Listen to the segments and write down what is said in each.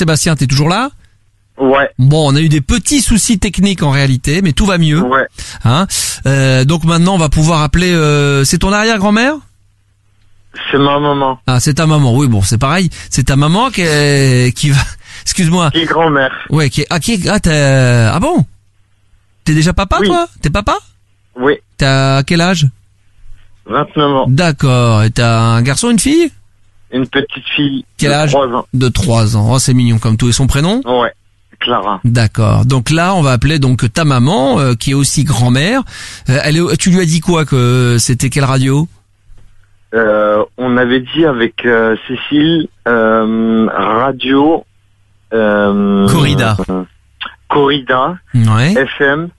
Sébastien, t'es toujours là? Ouais. Bon, on a eu des petits soucis techniques en réalité, mais tout va mieux. Ouais. Hein, donc maintenant, on va pouvoir appeler... c'est ton arrière-grand-mère? C'est ma maman. Ah, c'est ta maman. Oui, bon, c'est pareil. C'est ta maman qui va... Excuse-moi. Qui est grand-mère. Ouais, ah bon? T'es déjà papa, Oui. toi? T'es papa? Oui. T'as quel âge? 29 ans. D'accord. Et t'as un garçon, une fille? Une petite fille. Quel de âge? 3 ans. De 3 ans. Oh, c'est mignon comme tout. Et son prénom? Ouais. Clara. D'accord. Donc là, on va appeler donc ta maman, qui est aussi grand-mère. Tu lui as dit quoi, que c'était quelle radio? On avait dit avec Cécile, radio... Corrida. Corrida. Ouais. FM.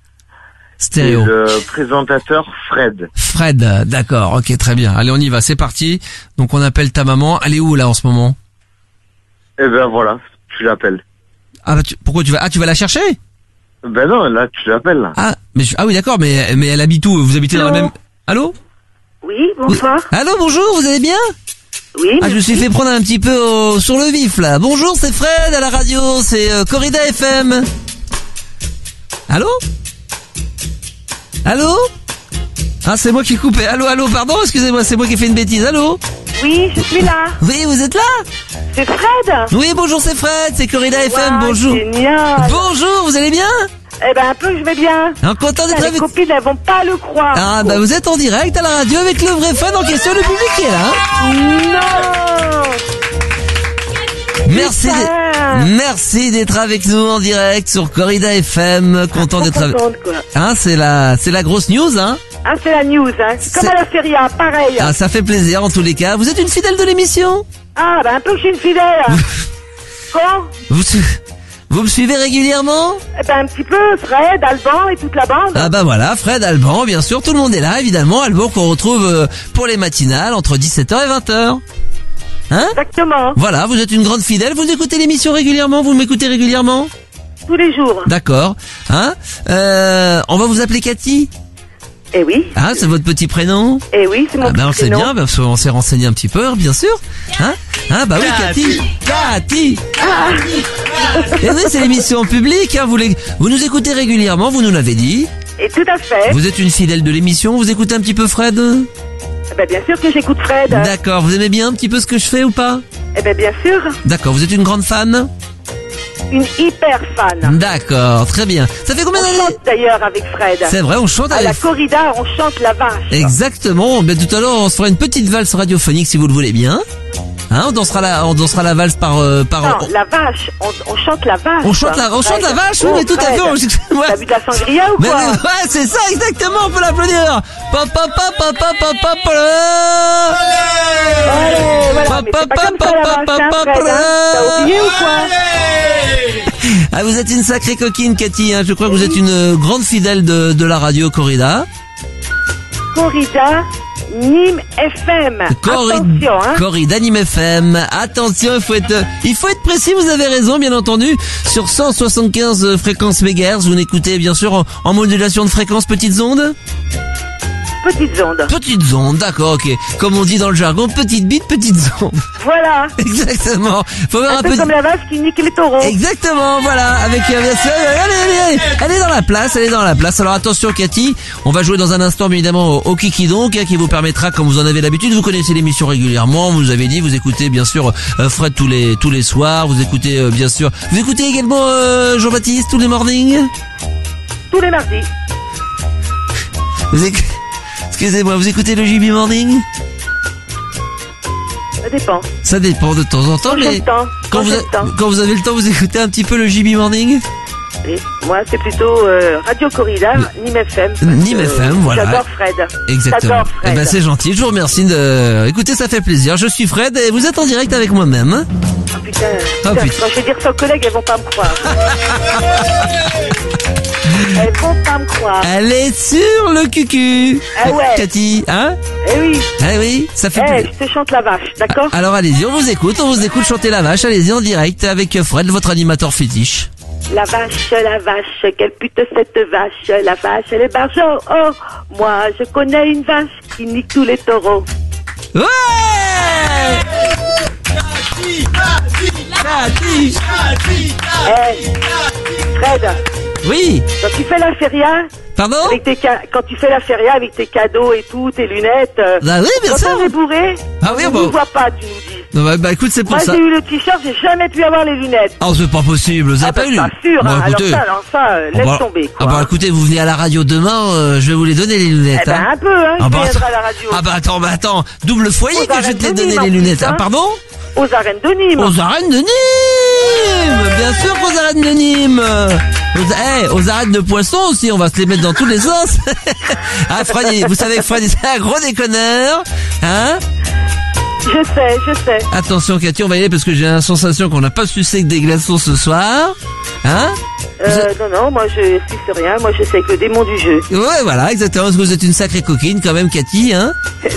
Stéréo. Et le présentateur Fred. Fred, d'accord. Ok, très bien. Allez, on y va. C'est parti. Donc on appelle ta maman. Elle est où là en ce moment? Eh ben voilà, tu l'appelles. Ah, pourquoi tu vas la chercher? Ben non, là tu l'appelles. Là. Ah, ah oui, d'accord. Mais elle habite où? Vous habitez dans la même... Allô? Oui, bonsoir. Allô, bonjour. Vous allez bien? Oui. Ah, je me suis fait prendre un petit peu sur le vif là. Bonjour, c'est Fred à la radio. C'est Corrida FM. Allô? Allô? Ah, c'est moi qui ai coupé. Allô, pardon, excusez-moi, c'est moi qui ai fait une bêtise. Allô? Oui, je suis là. Oui, vous êtes là? C'est Fred. Oui, bonjour, c'est Fred, c'est Corrida FM, Wow, bonjour. Génial. Bonjour, vous allez bien? Eh ben un peu, je vais bien. Content d'être Les avec... copines, elles vont pas le croire. Ah, bah vous êtes en direct à la radio avec le vrai fan en question, le public qui est là. Non. Merci d'être avec nous en direct sur Corrida FM. Content d'être avec... Quoi. Hein, c'est la grosse news, hein? Ah, c'est la news, hein. Comme à la feria, pareil. Ah, ça fait plaisir en tous les cas. Vous êtes une fidèle de l'émission? Ah, ben un peu que je suis une fidèle. Comment? Vous me suivez régulièrement? Eh ben un petit peu, Fred, Alban et toute la bande. Ah bah voilà, Fred, Alban, bien sûr, tout le monde est là, évidemment. Alban qu'on retrouve pour les matinales entre 17h et 20h. Hein? Exactement. Voilà, vous êtes une grande fidèle, vous écoutez l'émission régulièrement, vous m'écoutez régulièrement? Tous les jours. D'accord. Hein? On va vous appeler Cathy? Eh oui. Ah, c'est votre petit prénom? Eh oui, c'est mon petit ben, on sait prénom. bien, parce qu'on s'est renseigné un petit peu, bien sûr. Hein? Ah, bah oui, Cathy. Et oui, c'est l'émission en public, hein. Vous nous écoutez régulièrement, vous nous l'avez dit. Et tout à fait. Vous êtes une fidèle de l'émission, vous écoutez un petit peu Fred? Eh ben bien sûr que j'écoute Fred. D'accord, vous aimez bien un petit peu ce que je fais ou pas? Eh ben bien sûr. D'accord, vous êtes une grande fan? Une hyper fan. D'accord, très bien. Ça fait combien On d'années? chante d'ailleurs avec Fred. C'est vrai, on chante À avec... la corrida, on chante la vache. Exactement, mais tout à l'heure on se fera une petite valse radiophonique si vous le voulez bien. Hein, on dansera la valse par... Non, la vache, on chante la vache. On chante la vache, oui, mais tout à fait. T'as bu de la sangria ou mais, quoi? ouais, c'est ça, exactement, on peut l'applaudir. Allez, voilà, mais c'est pas comme ça la vache, hein, Fred, hein. T'as oublié ou quoi? Ah, vous êtes une sacrée coquine, Cathy, hein. Je crois que vous êtes une grande fidèle de la radio Corrida. Corrida, Nîmes FM. Attention, hein. Corrida, Nîmes FM. Attention, il faut être précis, vous avez raison, bien entendu. Sur 175 fréquences mégahertz, vous n'écoutez bien sûr en modulation de fréquence petites ondes? Petites ondes. Petites ondes, d'accord, ok. Comme on dit dans le jargon, petite bite, petites ondes. Voilà. Exactement. Faut voir un peu comme la vache qui nique les taureaux. Exactement, voilà. Avec allez, elle est dans la place, Alors attention, Cathy, on va jouer dans un instant, bien évidemment, au Kiki Donc, hein, qui vous permettra, comme vous en avez l'habitude, vous connaissez l'émission régulièrement. Vous avez dit, vous écoutez bien sûr Fred tous les soirs. Vous écoutez bien sûr. Vous écoutez également Jean-Baptiste tous les mornings. Tous les mardis. Excusez-moi, vous écoutez le JB Morning? Ça dépend. Ça dépend de temps en temps, mais quand vous avez le temps, vous écoutez un petit peu le JB Morning? Oui. Moi, c'est plutôt Radio Corrida, Nîmes FM. Nîmes FM, voilà. J'adore Fred. Exactement. J'adore Fred. Eh ben, c'est gentil, je vous remercie Écoutez, ça fait plaisir. Je suis Fred et vous êtes en direct avec moi-même. Oh putain. Quand je vais dire ça aux collègues, elles vont pas me croire. Elles vont pas me croire. Elle est sur le cucu. Ah ouais. Cathy, hein? Eh oui. Eh oui, ça fait plaisir. Je te chante la vache, d'accord? Alors allez-y, on vous écoute chanter la vache. Allez-y en direct avec Fred, votre animateur fétiche. La vache, quelle pute cette vache. La vache, elle est barjo. Oh, moi, je connais une vache qui nique tous les taureaux. Ouais! Cathy. Fred, Oui. quand tu fais la feria, Pardon? quand tu fais la feria avec tes cadeaux et tout, tes lunettes, Bah oui, bien quand sûr. on est bourré, Ah oui, on bon. ne voit pas, tu nous dis. Non, bah écoute, c'est pour Moi, ça. j'ai eu le t-shirt, j'ai jamais pu avoir les lunettes. Oh, c'est pas possible. Vous avez pas eu? Pas sûr, Bon, hein. écoutez. Alors ça, laisse tomber, quoi. Ah bah écoutez, vous venez à la radio demain, je vais vous les donner les lunettes. Eh ben, hein. un peu, hein, Ah je bah, viendrai à la radio. Ah bah attends, double foyer Aux que je vais arènes te les de donner Nîmes, les en lunettes. plus, Ah hein. pardon? Aux arènes de Nîmes. Aux arènes de Nîmes. Bien sûr qu'aux arènes de Nîmes. Aux arènes de poissons aussi, on va se les mettre dans tous les sens. Ah Freddy, vous savez que Freddy c'est un gros déconneur, hein? Je sais. Attention Cathy, on va y aller parce que j'ai la sensation qu'on n'a pas sucé que des glaçons ce soir, hein? Non, moi je suce rien, moi je sais que le démon du jeu. Ouais, voilà, exactement, parce que vous êtes une sacrée coquine quand même Cathy, hein?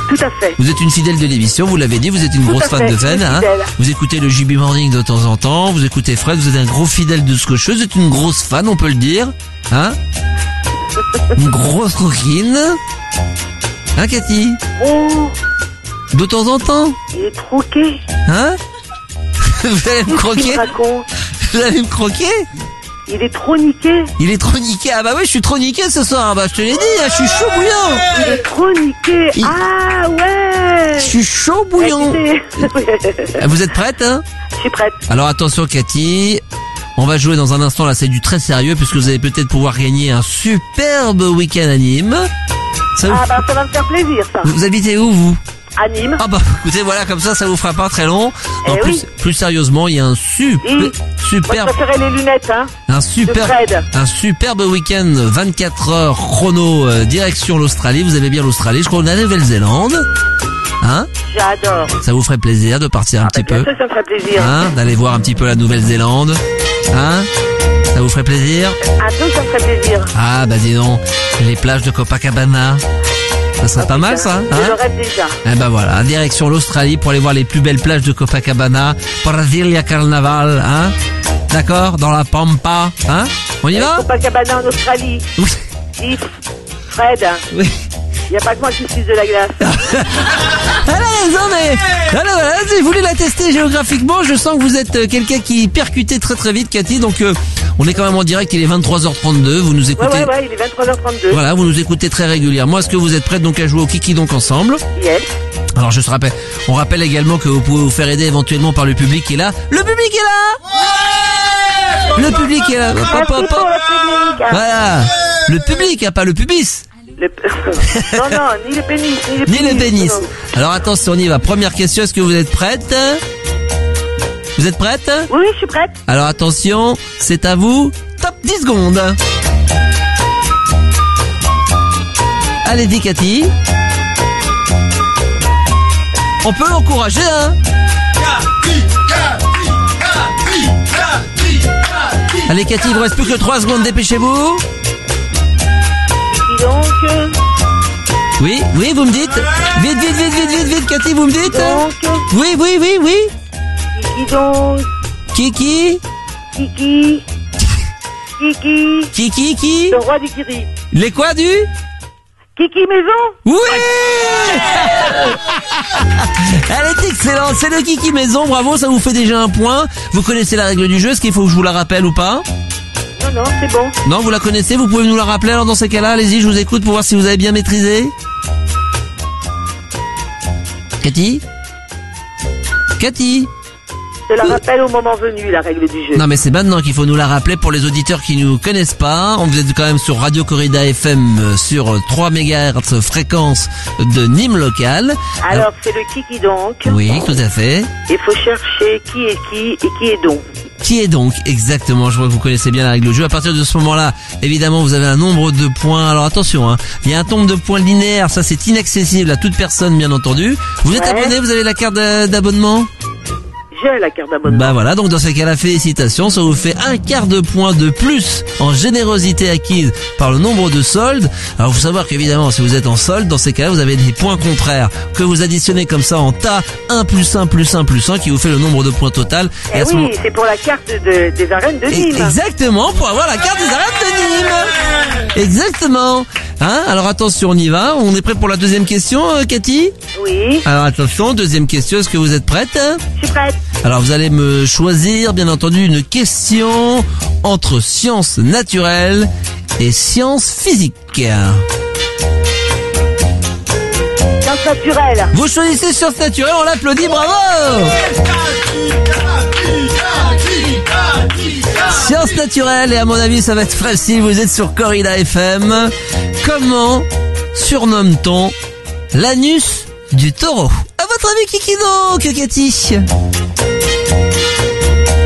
Tout à fait. Vous êtes une fidèle de l'émission, vous l'avez dit, vous êtes une Tout grosse à fan fait, de Fred, une hein? fidèle. Vous écoutez le JB Morning de temps en temps, vous écoutez Fred, vous êtes un gros fidèle de ce que je fais, vous êtes une grosse fan, on peut le dire, hein? Une grosse coquine. Hein Cathy? Oh, De temps en temps, il est troqué. hein? Vous allez me Qu'est-ce qu'il croquer? me raconte? Vous allez me croquer? Il est trop niqué. Il est trop niqué. Ah bah oui, je suis trop niqué ce soir. Bah je te l'ai dit, hein, je suis chaud bouillant. Il est trop niqué. Il- Ah ouais. Je suis chaud bouillant. Écoutez, Vous êtes prête, hein? je suis prête. Alors attention Cathy, on va jouer dans un instant, là c'est du très sérieux puisque vous allez peut-être pouvoir gagner un superbe week-end à Nîmes. Ça vous... Ah bah ça va me faire plaisir ça. Vous habitez où vous? À Nîmes. Ah bah écoutez, voilà, comme ça vous fera pas très long. Eh En oui. plus sérieusement, il y a un Oui. Moi je préférais les lunettes, hein. un Fred. superbe week-end 24 heures chrono direction l'Australie. Vous aimez bien l'Australie? Je crois qu'on est à la Nouvelle-Zélande. Hein? J'adore. Ça vous ferait plaisir de partir un petit Bien peu? sûr, ça me ferait plaisir. Hein? D'aller voir un petit peu la Nouvelle-Zélande? Hein? Ça vous ferait plaisir? Un peu, ça me ferait plaisir. Ah bah dis donc, les plages de Copacabana. Ça serait pas mal ça, Je hein? le rêve déjà. Eh ben voilà, direction l'Australie pour aller voir les plus belles plages de Copacabana, Brasilia Carnaval, hein? D'accord? Dans la Pampa, hein? On y va? Copacabana en Australie. Oui. Dis, Fred, Oui. il n'y a pas que moi qui suce de la glace. Elle a raison, mais voilà, si vous voulez la tester géographiquement, je sens que vous êtes quelqu'un qui percutait très très vite, Cathy. Donc on est quand même en direct, il est 23h32, vous nous écoutez. Ouais, il est 23h32. Voilà, vous nous écoutez très régulièrement. Est-ce que vous êtes prêts donc à jouer au Kiki donc ensemble? Yes. Alors on rappelle également que vous pouvez vous faire aider éventuellement par le public qui est là. Le public est là. Le public est là. Hop, hop, Merci hop, pour hop. le public. hein. Voilà. Le public, hein, pas le pubis. Non, ni le pénis, Ni le pénis. Non. Alors attention, on y va. Première question, est-ce que vous êtes prête? Vous êtes prête? Oui, je suis prête. Alors attention, c'est à vous. Top 10 secondes. Allez-y Cathy. On peut l'encourager, hein? Allez Cathy, il vous reste plus que 3 secondes, dépêchez-vous. Dis donc, Oui, vous me dites. Vite, Cathy, vous me dites. donc, Oui. Kiki donc, Kiki. Kiki, le roi du Kiri. Les quoi du? Kiki Maison. Oui. Elle est excellente, c'est le Kiki Maison, bravo, ça vous fait déjà un point. Vous connaissez la règle du jeu, est-ce qu'il faut que je vous la rappelle ou pas? Non, c'est bon. Non, vous la connaissez, vous pouvez nous la rappeler alors dans ces cas-là, allez-y, je vous écoute pour voir si vous avez bien maîtrisé. Cathy? Je la rappelle au moment venu, la règle du jeu. Non mais c'est maintenant qu'il faut nous la rappeler pour les auditeurs qui nous connaissent pas. On vous êtes quand même sur Radio Corrida FM sur 3 MHz fréquence de Nîmes local. Alors, c'est le Kiki donc. Oui, tout à fait. Il faut chercher qui est qui et qui est donc. Qui est donc exactement, je vois que vous connaissez bien la règle du jeu. À partir de ce moment-là, évidemment, vous avez un nombre de points. Alors attention, hein, il y a un nombre de points linéaire, ça c'est inaccessible à toute personne, bien entendu. Vous êtes Ouais. abonné, vous avez la carte d'abonnement? J'ai la carte d'abonnement. Bah voilà, donc dans ces cas-là, félicitations, ça vous fait un quart de point de plus en générosité acquise par le nombre de soldes. Alors faut savoir qu'évidemment, si vous êtes en solde, dans ces cas-là, vous avez des points contraires que vous additionnez comme ça en tas, 1 plus 1 plus 1 plus 1 qui vous fait le nombre de points total. Eh à ce oui, moment- c'est pour la carte des arènes de Nîmes. Exactement, pour avoir la carte des arènes de Nîmes. Exactement. Hein? Alors attention, on y va. On est prêt pour la deuxième question, Cathy? Oui, Alors attention, deuxième question, est-ce que vous êtes prête? je suis prête. Alors vous allez me choisir, bien entendu, une question entre sciences naturelles et sciences physiques. Science naturelle. Vous choisissez sciences naturelles, on l'applaudit, bravo! Sciences naturelles, et à mon avis ça va être facile, vous êtes sur Corrida FM. Comment surnomme-t-on l'anus du taureau? À votre avis, qui donc, Cathy?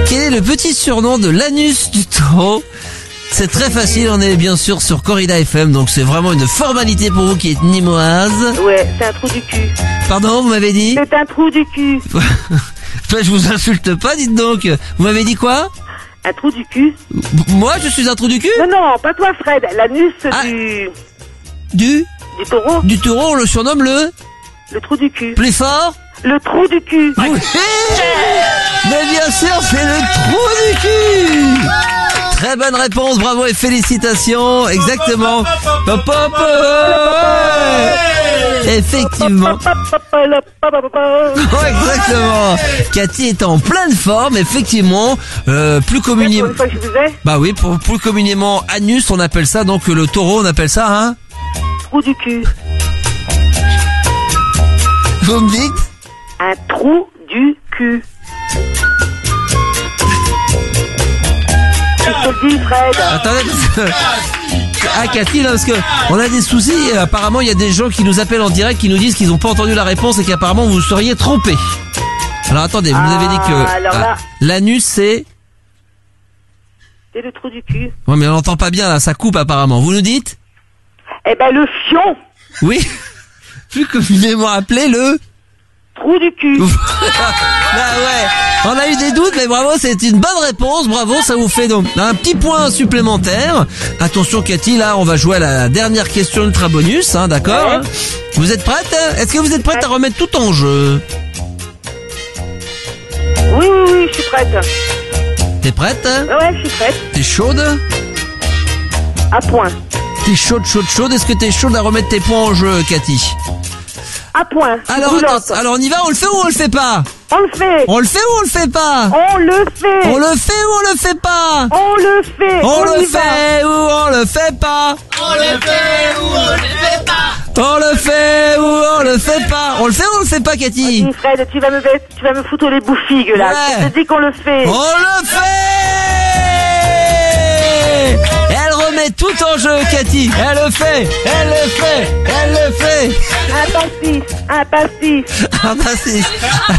Quel est le petit surnom de l'anus du taureau? C'est très facile, on est bien sûr sur Corrida FM, donc c'est vraiment une formalité pour vous qui êtes nimoise. Ouais, c'est un trou du cul. Pardon, vous m'avez dit? C'est un trou du cul. Je vous insulte pas, dites donc. Vous m'avez dit quoi? Un trou du cul? Moi, je suis un trou du cul? Non, non, pas toi, Fred. L'anus Ah. du taureau. Du taureau, on le surnomme le Le trou du cul. plus fort? Le trou du cul. Oui. Mais bien sûr, c'est le trou du cul. Très bonne réponse, bravo et félicitations. Exactement. Hop, hop, ouais. Effectivement. Oh, exactement. Cathy est en pleine forme, effectivement. Plus communément. Pour une fois que je vous ai, Bah oui, pour plus communément anus, on appelle ça donc le taureau, on appelle ça hein. trou du cul. Vous me dites? Un trou du cul. Je te le dis, Fred. Attendez, parce que... Ah Cathy, là, parce que on a des soucis. Et apparemment, il y a des gens qui nous appellent en direct, qui nous disent qu'ils n'ont pas entendu la réponse et qu'apparemment vous seriez trompés. Alors attendez, vous nous avez dit que alors là- l'anus c'est... C'est le trou du cul. Ouais, mais on n'entend pas bien là, ça coupe apparemment. Vous nous dites? Eh ben, le fion. Oui. Plus communément appelé le... Trou du cul. Bah ouais, on a eu des doutes, mais bravo, c'est une bonne réponse, bravo, ça vous fait donc un petit point supplémentaire. Attention Cathy, là, on va jouer à la dernière question ultra bonus, hein, d'accord? Ouais. Vous êtes prête? Est-ce que vous êtes prête à remettre tout en jeu? Oui, oui, oui, je suis prête. T'es prête? Ouais, je suis prête. T'es chaude? À point. T'es chaude, chaude, chaude, est-ce que t'es chaude à remettre tes points en jeu, Cathy? À point. Alors, Brûlante. alors on y va, on le fait ou on le fait pas? On le fait. On le fait ou on le fait pas? On le fait. On le fait ou on le fait pas? On le fait. On le y va. fait ou on le fait pas? On le fait ou on le fait pas. On le fait ou on le fait pas? On le fait ou on le fait pas, Cathy? Dis, Fred, tu vas me foutre les bouffigues, là. Ouais. Je te dis qu'on le fait. On le fait! Et elle remet tout en jeu, Cathy. Elle le fait, elle le fait, elle le fait. Un pastis. Ah bah si.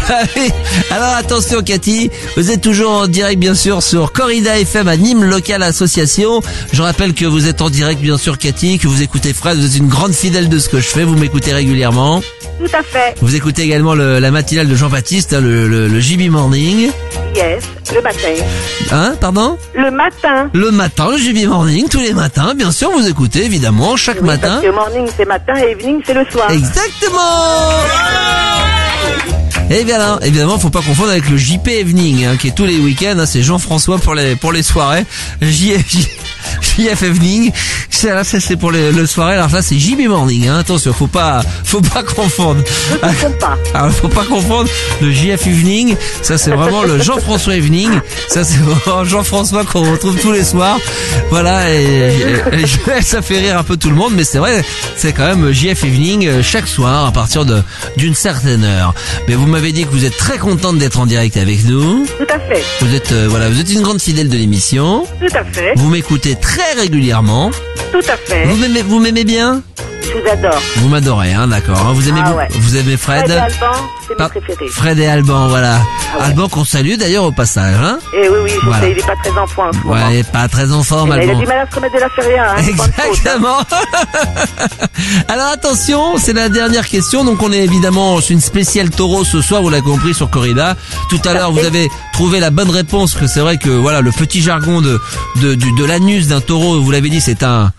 Ah oui. Alors attention Cathy, vous êtes toujours en direct bien sûr sur Corrida FM à Nîmes Local Association. Je rappelle que vous êtes en direct bien sûr Cathy, que vous écoutez Fred, vous êtes une grande fidèle de ce que je fais, vous m'écoutez régulièrement. Tout à fait. Vous écoutez également la matinale de Jean-Baptiste, hein, le JB Morning. Yes. Le matin. Hein, pardon? Le matin. Le matin, le JB Morning, tous les matins, bien sûr vous écoutez évidemment chaque Oui, matin. Parce que morning c'est matin et evening c'est le soir. Exactement. Et bien là, évidemment, faut pas confondre avec le JP Evening, hein, qui est tous les week-ends. Hein, c'est Jean-François pour les soirées. JF Evening, c'est pour le soirée. Alors là, c'est JB Morning. Hein, attention, faut pas confondre. Ne te trompe pas. Alors, faut pas confondre le JF Evening. Ça, c'est vraiment le Jean-François Evening. Ça, c'est vraiment Jean-François qu'on retrouve tous les soirs. Voilà, et ça fait rire un peu tout le monde, mais c'est vrai, c'est quand même JF Evening chaque soir à partir d'une certaine heure. Mais vous m'avez dit que vous êtes très contente d'être en direct avec nous. Tout à fait. Vous êtes vous êtes une grande fidèle de l'émission. Tout à fait. Vous m'écoutez très régulièrement. Tout à fait. Vous m'aimez bien? Je vous adore. Vous m'adorez, hein, d'accord. Hein, vous aimez Ah ouais. vous aimez Fred? Fred et Alban, c'est Ah, mes préférés. Fred et Alban, voilà. Ah ouais. Alban qu'on salue d'ailleurs au passage, hein. Et oui, je Voilà. sais, il est pas très en point en ce moment. Ouais, pas très en forme, Il a Alban. du mal à se remettre de la feria, hein. c'est pas de faute, hein. Exactement. Alors attention, c'est la dernière question. Donc on est évidemment sur une spéciale taureau ce soir, vous l'avez compris sur Corrida. Tout à l'heure, vous avez trouvé la bonne réponse, que c'est vrai que voilà, le petit jargon de l'anus d'un taureau, vous l'avez dit, c'est un...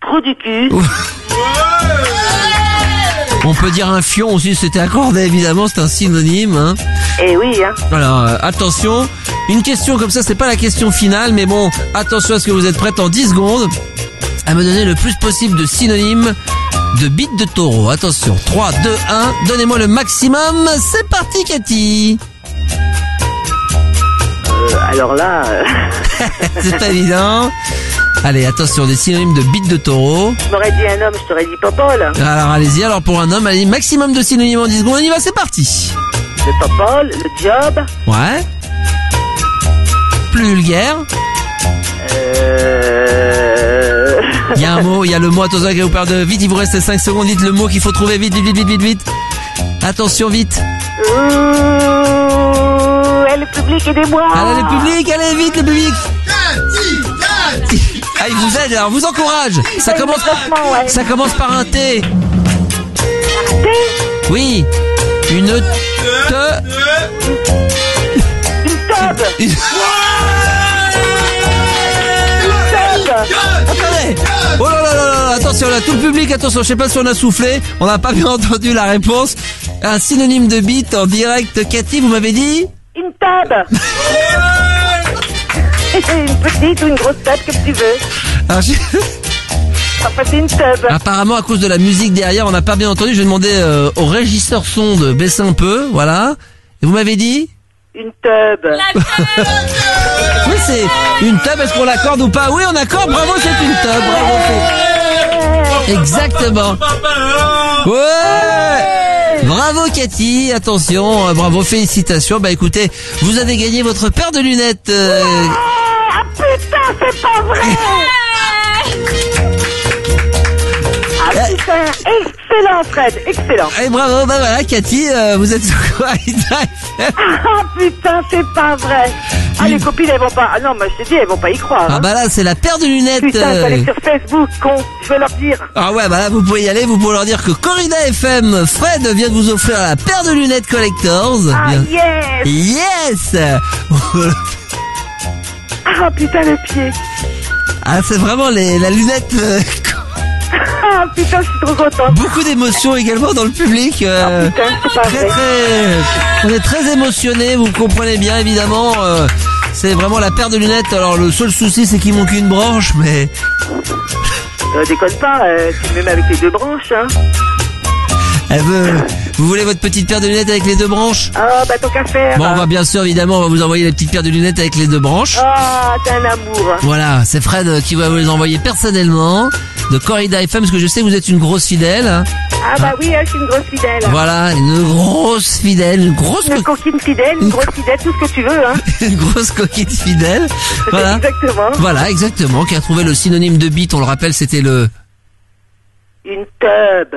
Trou du cul. On peut dire un fion aussi, c'était accordé évidemment, c'est un synonyme, hein. Et oui, hein. Alors attention, une question comme ça, c'est pas la question finale, mais bon, attention à ce que vous êtes prête en 10 secondes. à me donner le plus possible de synonymes de bite de taureau. Attention, 3, 2, 1, donnez-moi le maximum. C'est parti, Cathy. Alors là... C'est pas évident. Allez, attention, des synonymes de bite de taureau. Tu m'aurais dit un homme, je t'aurais dit Popol. Alors allez-y, alors pour un homme, allez, maximum de synonymes en 10 secondes, on y va, c'est parti. Le Popol, le job. Ouais. Plus vulgaire. Il y a un mot, il y a le mot, attention, qui vous perd de vite, il vous reste 5 secondes, dites le mot qu'il faut trouver, vite. Attention, vite. Le public, aidez-moi. Allez, le public, allez, vite, le public. Ah, il vous aide, alors, vous encourage. Ça commence par un T. T. Oui. Une tub. Attendez. Oh là là là là, attention là, tout le public, attention, je sais pas si on a soufflé, on n'a pas bien entendu la réponse. Un synonyme de bite en direct, Cathy, vous m'avez dit? Une tub. Une petite ou une grosse tub, comme tu veux. Alors, Enfin, c'est une tub. apparemment, à cause de la musique derrière, on n'a pas bien entendu. Je vais demander au régisseur son de baisser un peu, voilà. Et vous m'avez dit? Une tub. Oui, c'est une tub, est-ce qu'on l'accorde ou pas? Oui, on accorde, bravo, c'est une tub, bravo. Exactement. Ouais. Bravo Cathy, attention, bravo, félicitations. Bah écoutez, vous avez gagné votre paire de lunettes. Ah putain, c'est pas vrai. Ah putain, excellent Fred, excellent. Et bravo, bah voilà Cathy, vous êtes sur Corrida FM. Ah putain, c'est pas vrai. Ah les copines elles vont pas, ah non mais je te dis elles vont pas y croire. Ah bah là c'est la paire de lunettes. Putain, j'allais sur Facebook, con, je vais leur dire. Ah ouais, bah là vous pouvez y aller, vous pouvez leur dire que Corrida FM, Fred vient de vous offrir la paire de lunettes Collectors. Ah yes. Yes. Ah putain le pied. Ah c'est vraiment la lunette. Ah putain, je suis trop contente. Beaucoup d'émotions également dans le public. Ah putain, c'est pas vrai. On est très émotionnés, vous comprenez bien évidemment. C'est vraiment la paire de lunettes. Alors le seul souci c'est qu'il manque une branche, mais... Déconne pas, tu me mets avec les deux branches, hein. Vous voulez votre petite paire de lunettes avec les deux branches? Ah bah tant qu'à faire. Bon, on va bien sûr, évidemment, on va vous envoyer les petites paires de lunettes avec les deux branches. Ah, t'es un amour. Voilà, c'est Fred qui va vous les envoyer personnellement de Corrida FM, parce que je sais que vous êtes une grosse fidèle. Ah bah oui, je suis une grosse fidèle. Voilà, une grosse fidèle, une coquine fidèle, une grosse fidèle, tout ce que tu veux, hein. Une grosse coquine fidèle. Voilà. Exactement. Voilà, exactement, qui a trouvé le synonyme de bite, on le rappelle, c'était le... Une tub.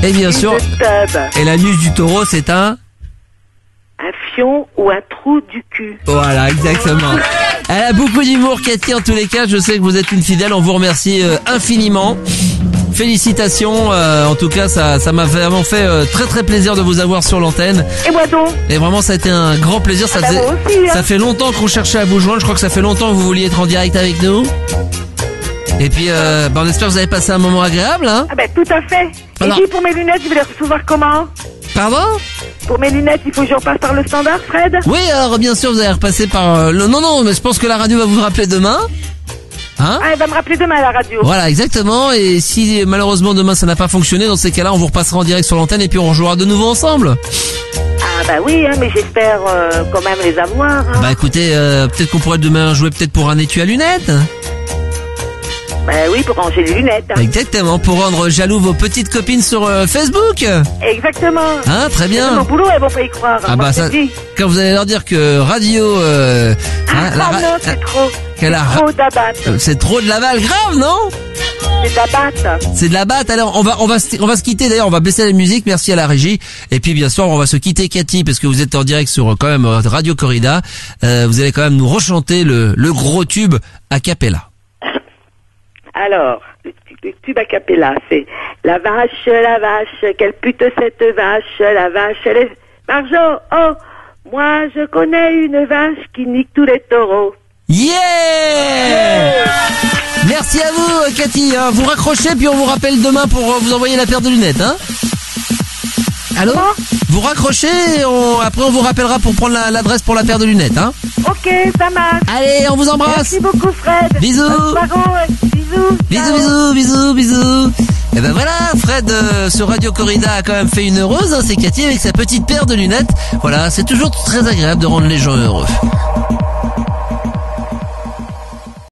Et bien sûr, tub. et l'anus du taureau, c'est un fion ou un trou du cul. Voilà, exactement. Elle a beaucoup d'humour, Cathy, en tous les cas. Je sais que vous êtes une fidèle. On vous remercie infiniment. Félicitations. En tout cas, ça m'a vraiment fait très très plaisir de vous avoir sur l'antenne. Et moi donc. Et vraiment, ça a été un grand plaisir. Ça, moi aussi, hein. Ça fait longtemps qu'on cherchait à vous joindre. Je crois que ça fait longtemps que vous vouliez être en direct avec nous. Et puis, on espère que vous avez passé un moment agréable, hein. Ah ben tout à fait. Alors... Et puis pour mes lunettes, je vais les recevoir comment? Pardon? Pour mes lunettes, il faut que je repasse par le standard, Fred? Oui, alors bien sûr, vous allez repasser par... Non, mais je pense que la radio va vous rappeler demain. Hein? Ah, elle va me rappeler demain à la radio. Voilà, exactement. Et si malheureusement demain ça n'a pas fonctionné, dans ces cas-là, on vous repassera en direct sur l'antenne et puis on rejouera de nouveau ensemble. Ah bah oui, hein, mais j'espère quand même les avoir. Hein. Bah écoutez, peut-être qu'on pourrait demain jouer peut-être pour un étui à lunettes. Bah oui, pour ranger les lunettes. Hein. Exactement, pour rendre jaloux vos petites copines sur Facebook. Exactement. Hein, très bien. C'est mon boulot, elles vont pas y croire. Ah bah ça, quand vous allez leur dire que radio... non, c'est trop. C'est trop d'abat. C'est trop de la balle, grave, non? C'est de la batte. C'est de la batte. Alors on va se quitter d'ailleurs, on va baisser la musique, merci à la régie. Et puis bien sûr, on va se quitter Cathy parce que vous êtes en direct sur quand même Radio Corrida. Vous allez quand même nous rechanter le gros tube a cappella. Alors, le tube a cappella, c'est la vache, quelle pute cette vache, la vache, elle est... Marjo, oh, moi je connais une vache qui nique tous les taureaux. Yeah! Merci à vous Cathy, hein. Vous raccrochez puis on vous rappelle demain pour vous envoyer la paire de lunettes, hein. Allô? Vous raccrochez et après on vous rappellera pour prendre l'adresse pour la paire de lunettes, hein? Ok, ça marche. Allez, on vous embrasse. Merci beaucoup, Fred. Bisous. Bisous. Bisous. Et ben voilà, Fred sur Radio Corrida a quand même fait une heureuse, hein, c'est Cathy avec sa petite paire de lunettes. Voilà, c'est toujours très agréable de rendre les gens heureux.